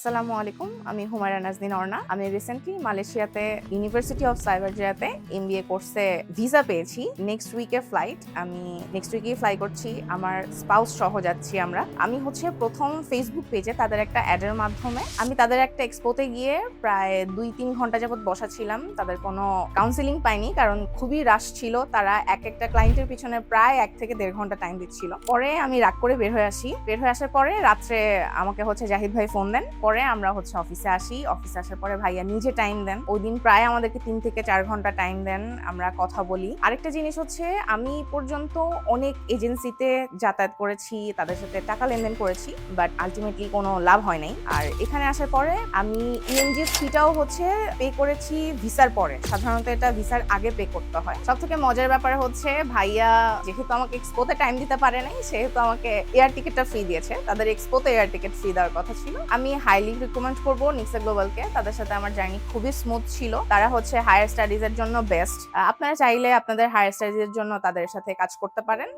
আসসালামু আলাইকুম। আমি হুমায়রা নাজনীন অর্ণা। আমি রিসেন্টলি মালয়েশিয়াতে ইউনিভার্সিটি অফ সাইবারজিয়াতে এমবিএ কোর্সে ভিসা পেয়েছি। নেক্সট উইকে ফ্লাইট। আমি নেক্সট উইকেই ফ্লাই করছি। আমার স্পাউস সহ যাচ্ছি আমরা। আমি হচ্ছে ১ম ফেসবুক পেজে তাদের একটা অ্যাডের মাধ্যমে আমি তাদের একটা এক্সপোতে গিয়ে প্রায় ২-৩ ঘন্টা যাবত বসা ছিলাম। তাদের কোনো কাউন্সেলিং পাইনি কারণ খুবই রাশ ছিল। তারা একটা ক্লায়েন্টের পিছনে প্রায় ১ থেকে ১.৫ ঘন্টা টাইম দিচ্ছিল। পরে আমি রাগ করে বের হয়ে আসি। বের হয়ে আসার পরে রাত্রে আমাকে হচ্ছে জাহিদ ভাই ফোন দেন। পরে আমরা হচ্ছে অফিসে আসি। অফিসে আসার পরে ভাইয়া নিজে টাইম দেন। ওইদিন প্রায় আমাদেরকে ৩ থেকে ৪ ঘন্টা টাইম দেন। আমরা কথা বলি। আরেকটা জিনিস হচ্ছে আমি পর্যন্ত অনেক এজেন্সিতে যাতায়াত করেছি, তাদের সাথে টাকা লেনদেন করেছি। বাট আলটিমেটলি কোনো লাভ হয় নাই। আর এখানে আসার পরে আমি ইএমজি ফিটাও হচ্ছে পে করেছি ভিসার পরে। সাধারণত এটা ভিসার আগে পে করতে হয়। সবথেকে মজার ব্যাপার হচ্ছে ভাইয়া যেহেতু আমাকে এক্সপোতে টাইম দিতে পারে নাই, সেহেতু আমাকে এয়ার টিকেটটা ফ্রি দিয়েছে। তাদের এক্সপোতে এয়ার টিকেট ফ্রি দেওয়ার কথা ছিল। আমি হাইলি রিকমেন্ড করবো নিক্সা গ্লোবালকে। তাদের সাথে আমার জার্নি খুবই স্মুথ ছিল। তারা হচ্ছে হায়ার স্টাডিজ এর জন্য বেস্ট। আপনারা চাইলে আপনাদের হায়ার স্টাডিজ এর জন্য তাদের সাথে কাজ করতে পারেন।